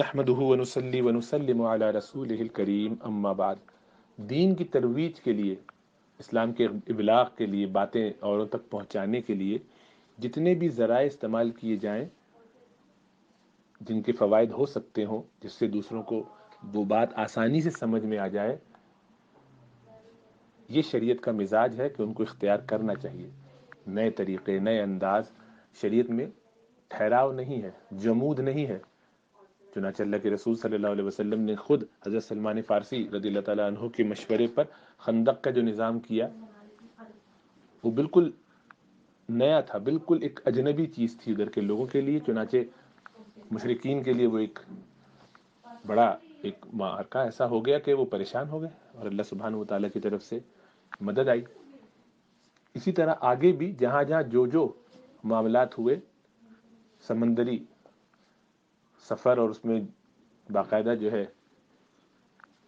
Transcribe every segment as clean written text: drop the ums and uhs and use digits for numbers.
نحمده ونصلي ونسلم على رسوله الکریم اما بعد. دین کی ترویج کے لیے، اسلام کے ابلاغ کے لیے، باتیں اوروں تک پہنچانے کے لیے جتنے بھی ذرائع استعمال کیے جائیں جن کے فوائد ہو سکتے ہوں، جس سے دوسروں کو وہ بات آسانی سے سمجھ میں آ جائے، یہ شریعت کا مزاج ہے کہ ان کو اختیار کرنا چاہیے. نئے طریقے، نئے انداز شریعت میں ٹھہراؤ نہیں ہے، جمود نہیں ہے. چنانچہ اللہ کے رسول صلی اللہ علیہ وسلم نے خود حضرت سلمان فارسی رضی اللہ تعالیٰ عنہ کے مشورے پر خندق کا جو نظام کیا، وہ بالکل نیا تھا، بالکل ایک اجنبی چیز تھی ادھر کے لوگوں کے لیے. چنانچہ مشرکین کے لیے وہ ایک بڑا ایک معرکہ ایسا ہو گیا کہ وہ پریشان ہو گئے اور اللہ سبحانہ و تعالیٰ کی طرف سے مدد آئی. اسی طرح آگے بھی جہاں جہاں جو معاملات ہوئے، سمندری سفر اور اس میں باقاعدہ جو ہے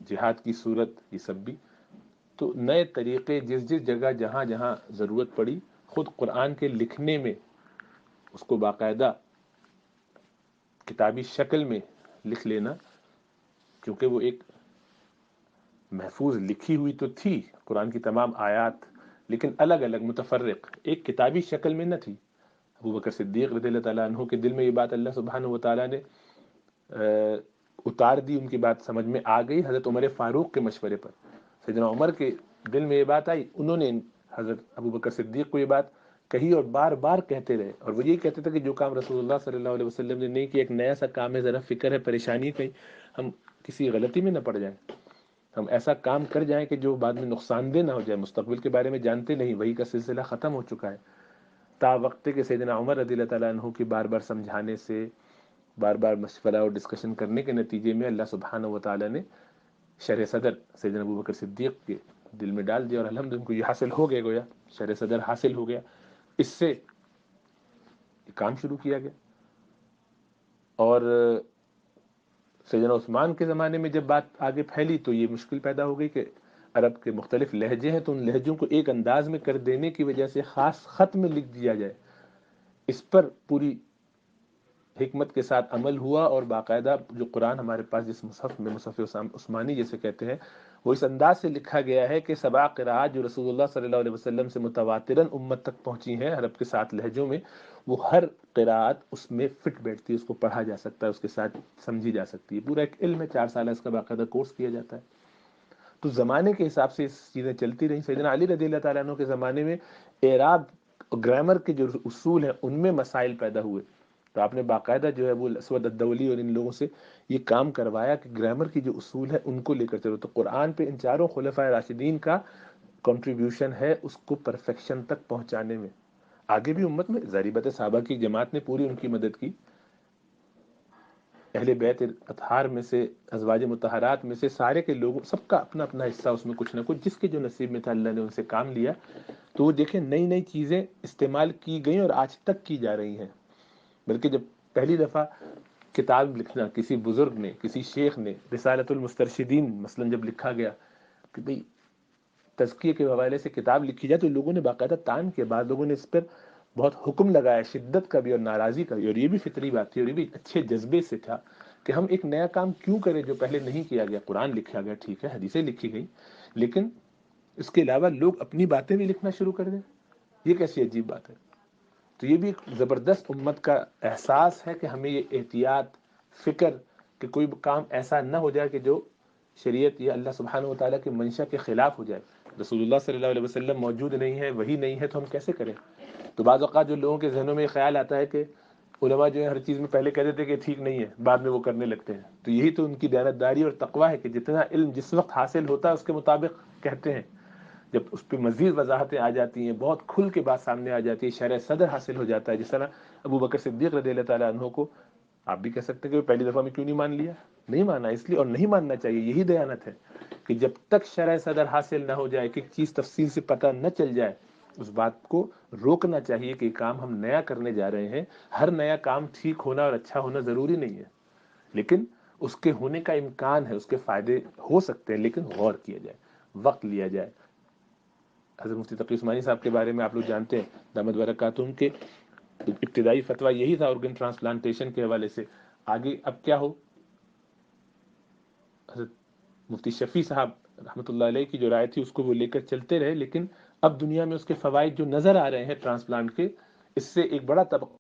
جہاد کی صورت، یہ سب بھی تو نئے طریقے جس جگہ جہاں جہاں ضرورت پڑی، خود قرآن کے لکھنے میں اس کو باقاعدہ کتابی شکل میں لکھ لینا، کیونکہ وہ ایک محفوظ لکھی ہوئی تو تھی قرآن کی تمام آیات، لیکن الگ الگ متفرق، ایک کتابی شکل میں نہ تھی. ابو بکر صدیق رضی اللہ تعالیٰ عنہ کے دل میں یہ بات اللہ سبحانہ و تعالیٰ نے اتار دی، ان کی بات سمجھ میں آ گئی حضرت عمر فاروق کے مشورے پر. سیدنا عمر کے دل میں یہ بات آئی، انہوں نے حضرت ابو بکر صدیق کو یہ بات کہی اور بار بار کہتے رہے، اور وہ یہی کہتے تھے کہ جو کام رسول اللہ صلی اللہ علیہ وسلم نے نہیں کیا، ایک نیا سا کام ہے، ذرا فکر ہے، پریشانی کہیں ہم کسی غلطی میں نہ پڑ جائیں، ہم ایسا کام کر جائیں کہ جو بعد میں نقصان دہ نہ ہو جائے. مستقبل کے بارے میں جانتے نہیں، وہی کا سلسلہ ختم ہو چکا ہے. تا وقت کہ سیدنا عمر رضی اللہ تعالیٰ عنہ کی بار بار سمجھانے سے، بار بار مشورہ اور ڈسکشن کرنے کے نتیجے میں اللہ سبحانہ و تعالیٰ نے شرح صدر سیدنا ابو بکر صدیق کے دل میں ڈال دیا، اور الحمد ان کو یہ حاصل ہو گیا، گویا شرح صدر حاصل ہو گیا. اس سے کام شروع کیا گیا. اور سیدنا عثمان کے زمانے میں جب بات آگے پھیلی تو یہ مشکل پیدا ہو گئی کہ عرب کے مختلف لہجے ہیں، تو ان لہجوں کو ایک انداز میں کر دینے کی وجہ سے خاص خط میں لکھ دیا جائے. اس پر پوری حکمت کے ساتھ عمل ہوا، اور باقاعدہ جو قرآن ہمارے پاس جس مصحف میں، مصحف عثمانی جسے کہتے ہیں، وہ اس انداز سے لکھا گیا ہے کہ سبع قراءات جو رسول اللہ صلی اللہ علیہ وسلم سے متواتراً امت تک پہنچی ہیں عرب کے 7 لہجوں میں، وہ ہر قراءت اس میں فٹ بیٹھتی ہے، اس کو پڑھا جا سکتا ہے، اس کے ساتھ سمجھی جا سکتی ہے. پورا ایک علم ہے، 4 سالہ اس کا باقاعدہ کورس کیا جاتا ہے. تو زمانے کے حساب سے اس چیزیں چلتی رہیں. سیدنا علی رضی اللہ تعالیٰ عنہ کے زمانے میں اعراب گرامر کے جو اصول ہیں ان میں مسائل پیدا ہوئے، تو آپ نے باقاعدہ جو ہے وہ اسود الدولی اور ان لوگوں سے یہ کام کروایا کہ گرامر کی جو اصول ہے ان کو لے کر چلو. تو قرآن پہ ان 4 خلفائے راشدین کا کنٹریبیوشن ہے اس کو پرفیکشن تک پہنچانے میں. آگے بھی امت میں ضریبت صحابہ کی جماعت نے پوری ان کی مدد کی. اہل بیت اطہار میں سے، ازواج مطہرات میں سے، سارے کے لوگوں، سب کا اپنا اپنا حصہ اس میں، کچھ نہ کچھ جس کے جو نصیب میں تھا اللہ نے ان سے کام لیا. تو وہ دیکھیں نئی نئی چیزیں استعمال کی گئیں اور آج تک کی جا رہی ہیں. بلکہ جب پہلی دفعہ کتاب لکھنا کسی بزرگ نے، کسی شیخ نے، رسالۃ المسترشدین مثلا جب لکھا گیا کہ بھئی تزکیے کے حوالے سے کتاب لکھی جائے، تو لوگوں نے باقاعدہ تان کے بعد لوگوں نے اس پر بہت حکم لگایا، شدت کا بھی اور ناراضی کا بھی. اور یہ بھی فطری بات تھی اور یہ بھی اچھے جذبے سے تھا کہ ہم ایک نیا کام کیوں کریں جو پہلے نہیں کیا گیا. قرآن لکھا گیا، ٹھیک ہے، حدیثیں لکھی گئی، لیکن اس کے علاوہ لوگ اپنی باتیں بھی لکھنا شروع کر دیں، یہ کیسی عجیب بات ہے. تو یہ بھی ایک زبردست امت کا احساس ہے کہ ہمیں یہ احتیاط، فکر کہ کوئی کام ایسا نہ ہو جائے کہ جو شریعت یا اللہ سبحانہ و تعالیٰ کے منشا کے خلاف ہو جائے. رسول اللہ صلی اللہ علیہ وسلم موجود نہیں ہے، وہی نہیں ہے، تو ہم کیسے کریں؟ تو بعض اوقات جو لوگوں کے ذہنوں میں خیال آتا ہے کہ علماء جو ہے ہر چیز میں پہلے کہہ دیتے کہ ٹھیک نہیں ہے، بعد میں وہ کرنے لگتے ہیں. تو یہی تو ان کی دیانتداری اور تقویٰ ہے کہ جتنا علم جس وقت حاصل ہوتا ہے اس کے مطابق کہتے ہیں. جب اس پہ مزید وضاحتیں آ جاتی ہیں، بہت کھل کے بات سامنے آ جاتی ہے، شرح صدر حاصل ہو جاتا ہے. جس طرح ابو بکر صدیق رضی اللہ تعالیٰ عنہ کو آپ بھی کہہ سکتے ہیں کہ پہلی دفعہ میں کیوں نہیں مان لیا؟ نہیں مانا اس لیے، اور نہیں ماننا چاہیے. یہی دیانت ہے کہ جب تک شرح صدر حاصل نہ ہو جائے، کہ چیز تفصیل سے پتہ نہ چل جائے، اس بات کو روکنا چاہیے کہ کام ہم نیا کرنے جا رہے ہیں. ہر نیا کام ٹھیک ہونا اور اچھا ہونا ضروری نہیں ہے، لیکن اس کے ہونے کا امکان ہے، اس کے فائدے ہو سکتے ہیں، لیکن غور کیا جائے، وقت لیا جائے. حضرت مفتی تقی عثمانی صاحب کے بارے میں آپ لوگ جانتے ہیں، دامت برکاتہم کے ابتدائی فتویٰ یہی تھا آرگن ٹرانسپلانٹیشن کے حوالے سے. آگے اب کیا ہو، حضرت مفتی شفیع صاحب رحمۃ اللہ علیہ کی جو رائے تھی اس کو وہ لے کر چلتے رہے، لیکن اب دنیا میں اس کے فوائد جو نظر آ رہے ہیں ٹرانسپلانٹ کے، اس سے ایک بڑا طبقہ